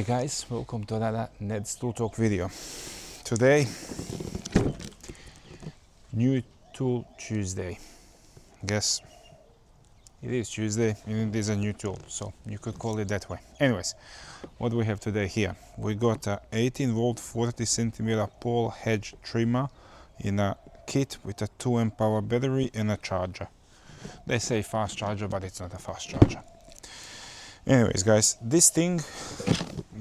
guys, welcome to another Ned's Tool Talk video. Today, new tool Tuesday. Guess it is Tuesday and it is a new tool, so you could call it that way. Anyways, what we have today here, we got a 18 volt 40 centimeter pole Hedge trimmer in a kit with a 2 amp power battery and a charger. They say fast charger, but it's not a fast charger. Anyways guys, this thing,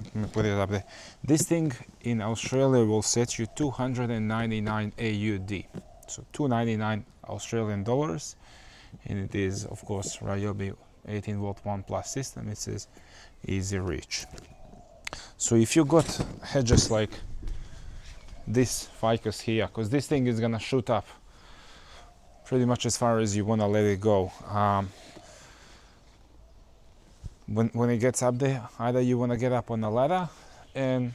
let me put it up there. This thing in Australia will set you 299 AUD, so 299 Australian dollars, and it is of course Ryobi 18 volt 1 plus system. It says easy reach. So if you got hedges like this SKYS here, because this thing is gonna shoot up pretty much as far as you wanna let it go. When it gets up there, either you want to get up on a ladder and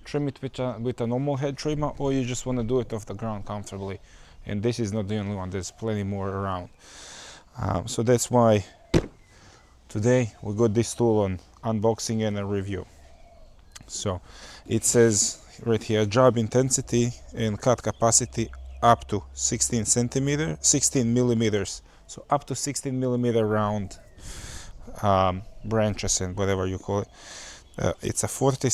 trim it with a normal head trimmer, or you just want to do it off the ground comfortably. And this is not the only one, there's plenty more around. So that's why today we got this tool on unboxing and a review. So it says right here, job intensity and cut capacity up to 16 millimeters. So up to 16 millimeter round branches and whatever you call it. It's a 40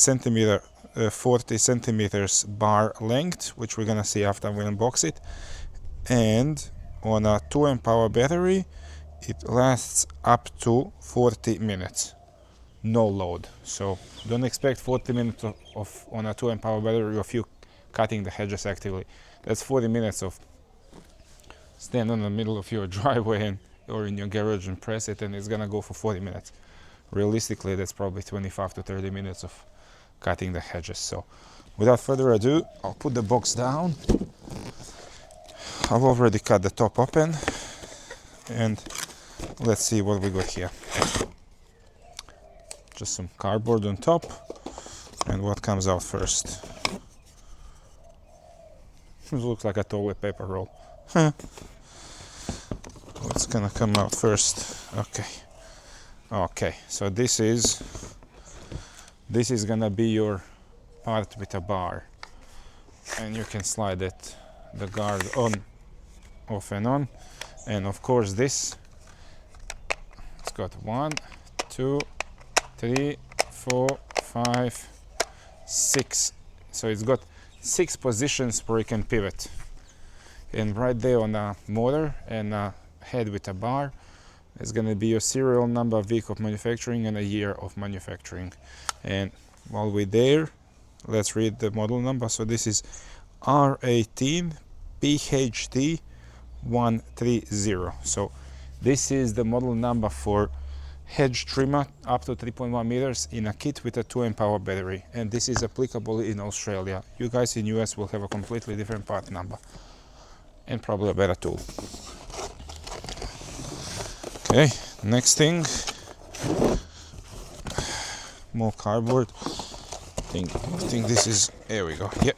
centimeters bar length, which we're gonna see after we unbox it, and on a 2 amp power battery it lasts up to 40 minutes, no load. So don't expect 40 minutes of on a 2 amp power battery of you cutting the hedges actively. That's 40 minutes of stand on the middle of your driveway or in your garage and press it, and it's gonna go for 40 minutes. Realistically, that's probably 25 to 30 minutes of cutting the hedges. So without further ado, I'll put the box down. I've already cut the top open, and let's see what we got here. Just some cardboard on top, and what comes out first. It looks like a toilet paper roll. What's gonna come out first? Okay, so this is gonna be your part with a bar, and you can slide it, the guard on, off and on. And of course this, it's got 1 2 3 4 5 6, so it's got 6 positions where you can pivot. And right there on a motor and a head with a bar is going to be your serial number, week of manufacturing, and a year of manufacturing. And while we're there, let's read the model number. So this is R18 PHD 130. So this is the model number for Hedge trimmer up to 3.1 meters in a kit with a 2 amp power battery, and this is applicable in Australia. You guys in US will have a completely different part number and probably a better tool. Okay, next thing, more cardboard. I think this is, here we go. Yeah.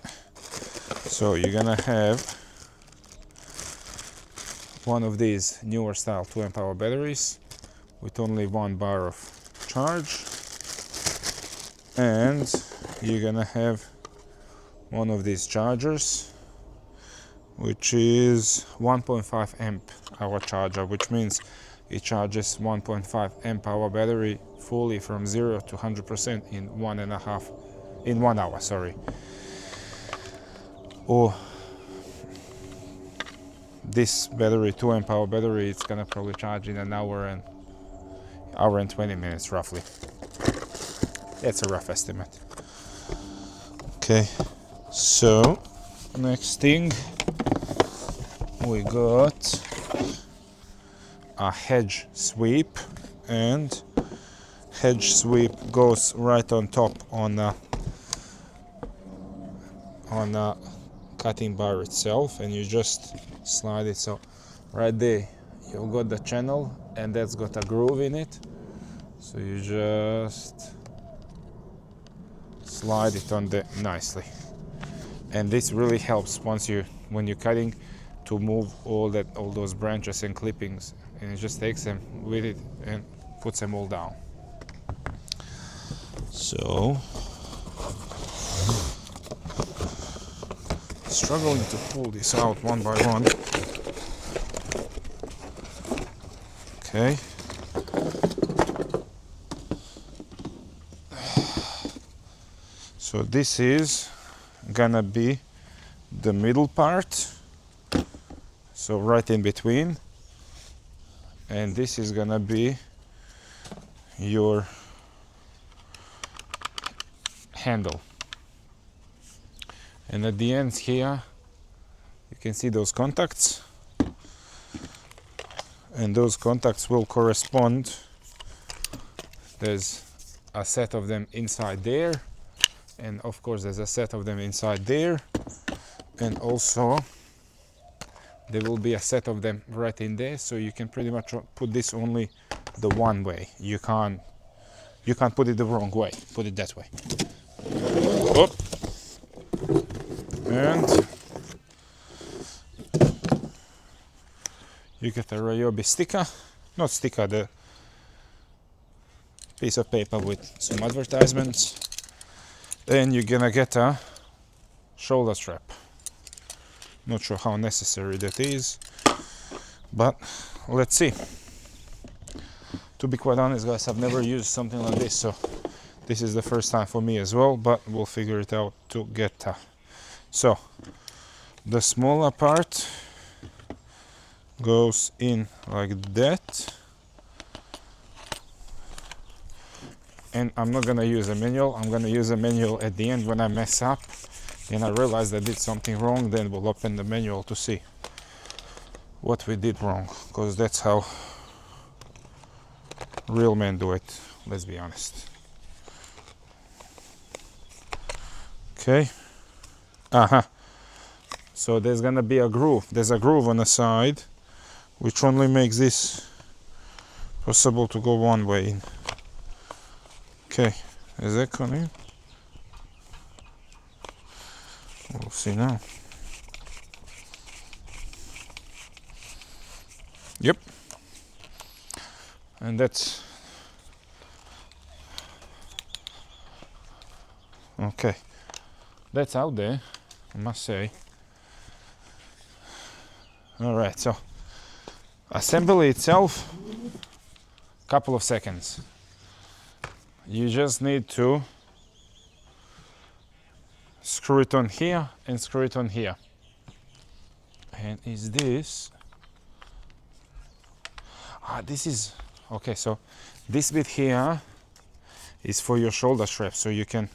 So you're gonna have one of these newer style 2 amp hour batteries with only 1 bar of charge, and you're gonna have one of these chargers, which is 1.5 amp hour charger, which means it charges 1.5 amp hour battery fully from 0 to 100% in 1 hour, sorry. Or this battery, 2 amp hour battery, it's gonna probably charge in an hour and 20 minutes roughly. That's a rough estimate. Okay, so next thing, we got a Hedge sweep, and Hedge sweep goes right on top on a cutting bar itself, and you just slide it. So right there you've got the channel, and that's got a groove in it, so you just slide it on there nicely. And this really helps when you're cutting, to move all those branches and clippings, and it just takes them with it and puts them all down. So struggling to pull this out one by one. Okay. So this is gonna be the middle part, so right in between, and this is gonna be your handle. And at the ends here you can see those contacts, and those contacts will correspond. There's a set of them inside there, and of course there's a set of them inside there, and also there will be a set of them right in there, so you can pretty much put this only the one way. You can't put it the wrong way, put it that way. Up. And you get a Ryobi sticker, not sticker, the piece of paper with some advertisements. Then you're gonna get a shoulder strap. Not sure how necessary that is, but let's see. To be quite honest, guys, I've never used something like this, so this is the first time for me as well, but we'll figure it out together. So the smaller part goes in like that, and I'm not gonna use a manual. I'm gonna use a manual at the end when I mess up and I realize I did something wrong. Then we'll open the manual to see what we did wrong, because that's how real men do it, let's be honest. Okay. So there's gonna be a groove. There's a groove on the side which only makes this possible to go one way in. Okay, is that coming? We'll see now. Yep. And that's okay. That's out there, I must say. Alright, so assembly itself, couple of seconds. You just need to screw it on here and screw it on here. And is this this is okay, so this bit here is for your shoulder strap, so you can,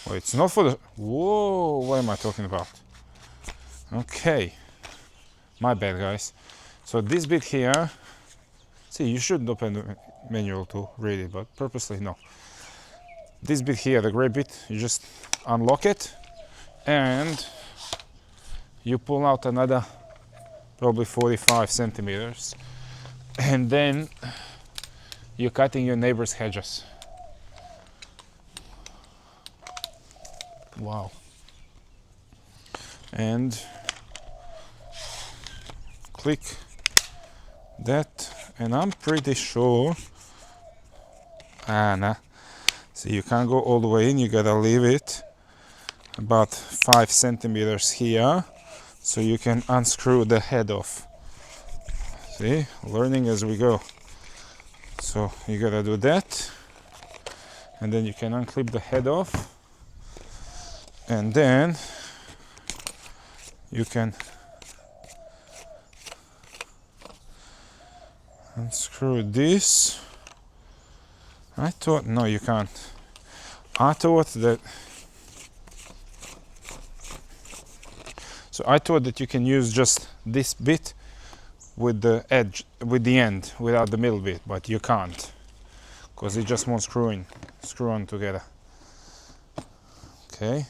well, it's not for the, whoa, what am I talking about? Okay, my bad, guys. So this bit here, see, you shouldn't open the manual to read it, but purposely no. This bit here, the gray bit, you just unlock it and you pull out another probably 45 centimeters, and then you're cutting your neighbor's hedges. Wow. And click that, and I'm pretty sure, nah, see, you can't go all the way in, you gotta leave it about 5 centimeters here so you can unscrew the head off. See, learning as we go. So you gotta do that, and then you can unclip the head off, and then you can unscrew this. I thought, no, you can't. I thought that, so I thought that you can use just this bit with the edge, with the end, without the middle bit, but you can't, because it just won't screw on together. Okay.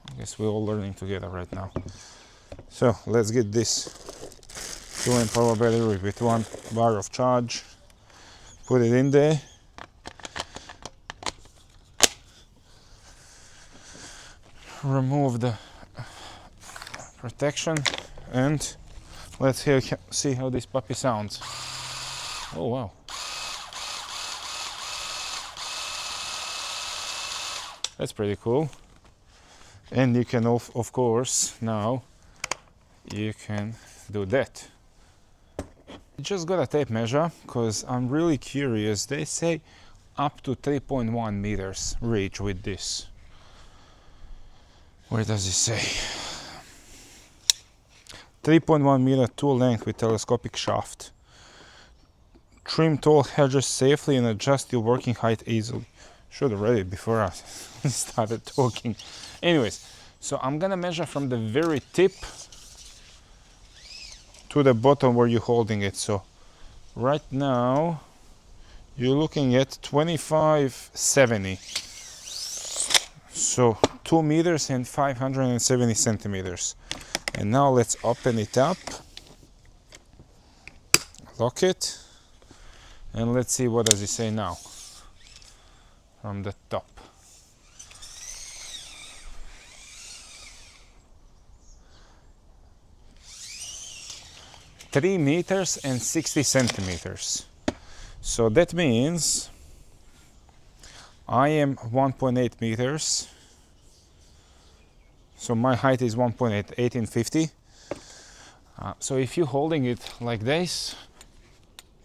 I guess we're all learning together right now. So let's get this 2 amp power battery with 1 bar of charge. Put it in there. Remove the protection and Let's see how this puppy sounds. Oh wow. That's pretty cool. And you can of course now you can do that. Just got a tape measure because I'm really curious. They say up to 3.1 meters reach with this. Where does it say? 3.1 meter tool length with telescopic shaft. Trim tall hedges safely and adjust your working height easily. Should have read it before I started talking. Anyways, so I'm gonna measure from the very tip to the bottom where you're holding it. So right now you're looking at 2570. So 2 meters and 570 centimeters. And now let's open it up, lock it, and let's see what does it say now from the top. Three meters and 60 centimeters. So that means I am 1.8 meters. So my height is 1.8, 1850. So if you're holding it like this,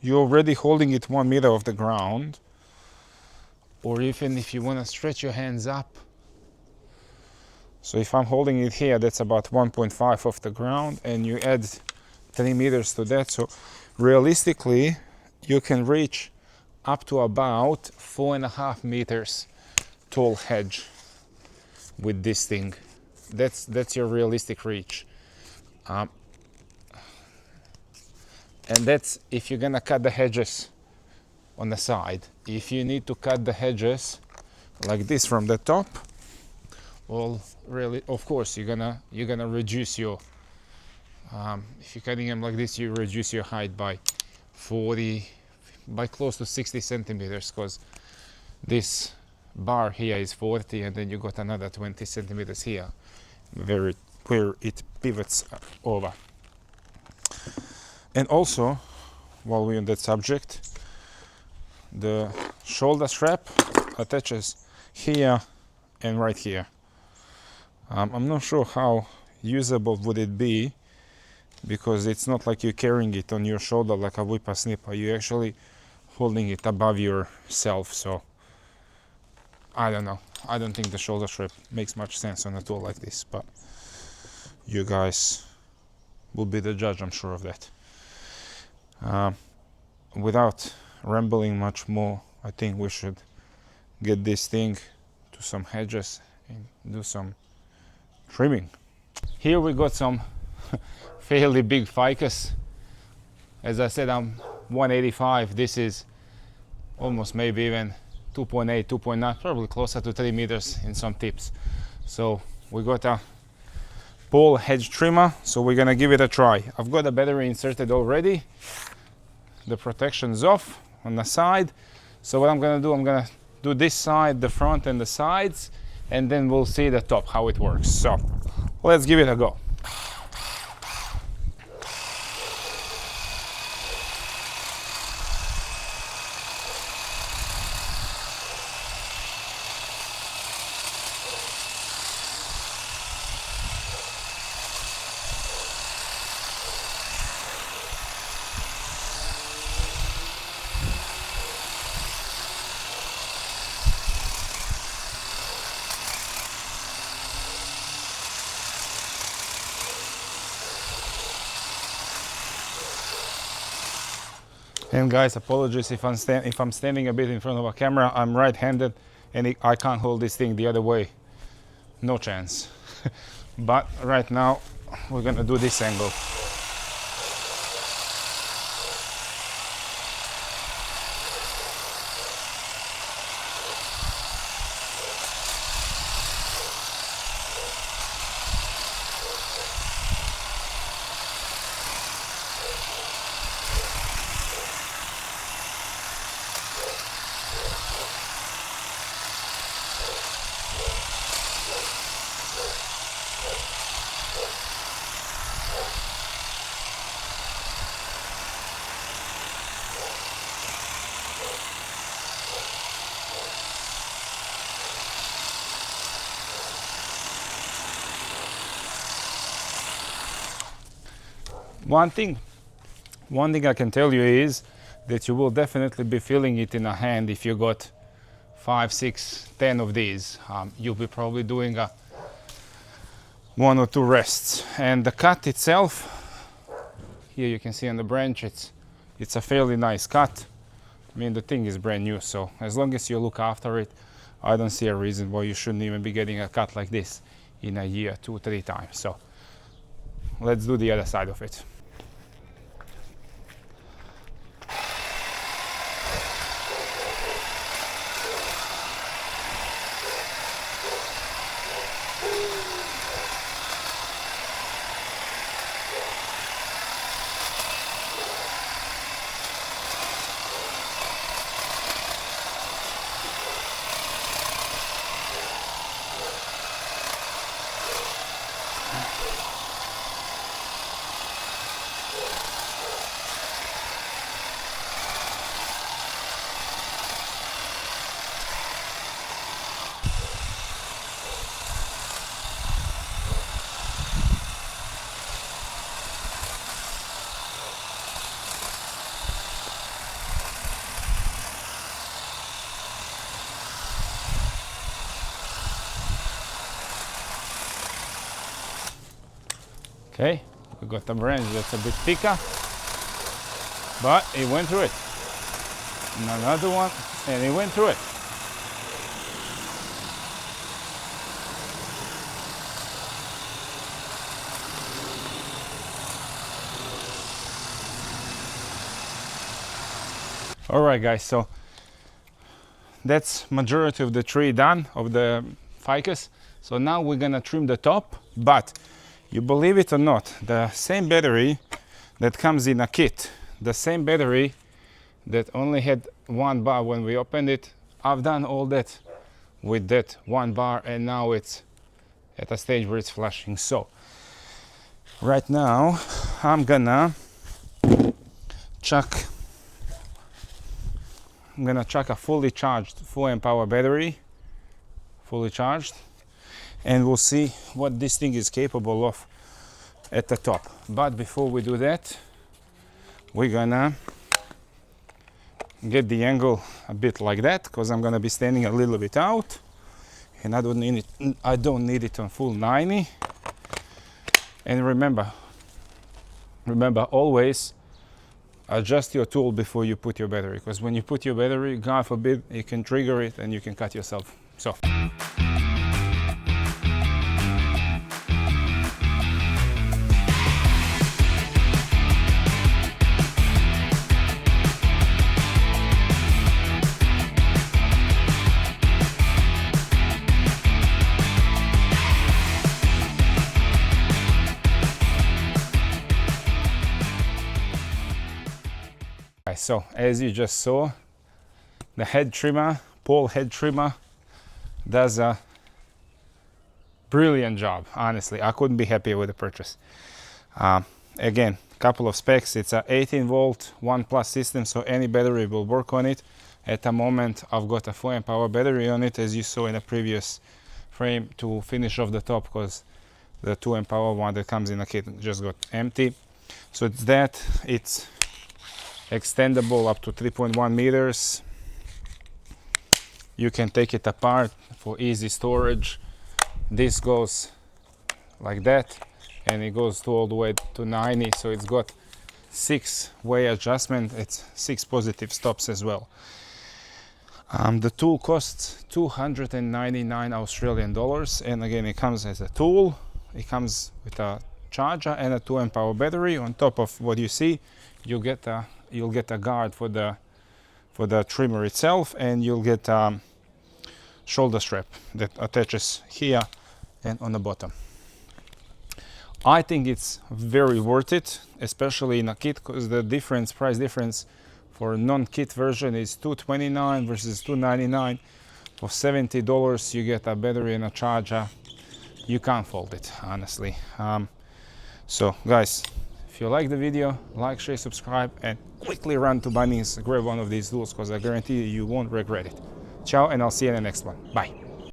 you're already holding it 1 meter off the ground. Or even if you want to stretch your hands up. So if I'm holding it here, that's about 1.5 off the ground, and you add 3 meters to that. So realistically, you can reach up to about 4.5 meters tall hedge with this thing. That's your realistic reach. And that's if you're gonna cut the hedges on the side. If you need to cut the hedges like this from the top, well, really, of course, you're gonna reduce your. If you're cutting them like this, you reduce your height by 40, by close to 60 centimeters, because this bar here is 40, and then you got another 20 centimeters here, where it pivots over. And also, while we're on that subject, the shoulder strap attaches here and right here. I'm not sure how usable would it be, because it's not like you're carrying it on your shoulder like a whippersnipper. You're actually holding it above yourself. So I don't know. I don't think the shoulder strap makes much sense on a tool like this, but you guys will be the judge, I'm sure of that. Without rambling much more, I think we should get this thing to some hedges and do some trimming. Here we got some fairly big ficus. As I said, I'm 185. This is almost maybe even 2.8, 2.9, probably closer to 3 meters in some tips. So we got a pole hedge trimmer, so we're gonna give it a try. I've got the battery inserted already. The protection's off on the side. So what I'm gonna do this side, the front and the sides, and then we'll see the top, how it works. So let's give it a go. And guys, apologies if I'm standing a bit in front of a camera. I'm right-handed and I can't hold this thing the other way. No chance. But right now we're gonna do this angle. One thing I can tell you is that you will definitely be feeling it in a hand if you got 5, 6, 10 of these. You'll be probably doing a 1 or 2 rests. And the cut itself, here you can see on the branch, it's a fairly nice cut. I mean, the thing is brand new, so as long as you look after it, I don't see a reason why you shouldn't even be getting a cut like this in a year, 2, 3 times. So let's do the other side of it. Okay, we got the branch that's a bit thicker, but it went through it. And another one, and it went through it. All right, guys, so that's majority of the tree done, of the ficus. So now we're gonna trim the top, but you believe it or not, the same battery that comes in a kit, the same battery that only had 1 bar when we opened it, I've done all that with that 1 bar, and now it's at a stage where it's flashing. So right now I'm gonna chuck a fully charged 4 amp hour battery, fully charged, and we'll see what this thing is capable of at the top. But before we do that, we're gonna get the angle a bit like that, because I'm gonna be standing a little bit out, and I don't need it on full 90. And remember always adjust your tool before you put your battery, because when you put your battery, God forbid, you can trigger it and you can cut yourself. So So as you just saw, the head trimmer, pole head trimmer, does a brilliant job. Honestly, I couldn't be happier with the purchase. Again, couple of specs. It's a 18 volt 1+ system, so any battery will work on it. At the moment, I've got a 4 amp hour battery on it, as you saw in the previous frame, to finish off the top, because the 2 amp hour one that comes in a kit just got empty. So it's that. It's extendable up to 3.1 meters. You can take it apart for easy storage. This goes like that, and it goes all the way to 90, so it's got 6-way adjustment. It's 6 positive stops as well. The tool costs 299 Australian dollars, and again, it comes as a tool. It comes with a charger and a 2 amp hour battery. On top of what you see, you'll get a guard for the trimmer itself, and you'll get a shoulder strap that attaches here and on the bottom. I think it's very worth it, especially in a kit, because the price difference for a non-kit version is $229 versus $299. For $70 you get a battery and a charger. You can't fault it, honestly. So guys, if you like the video, like, share, subscribe, and quickly run to Bunnings, grab one of these tools, because I guarantee you won't regret it. Ciao, and I'll see you in the next one. Bye.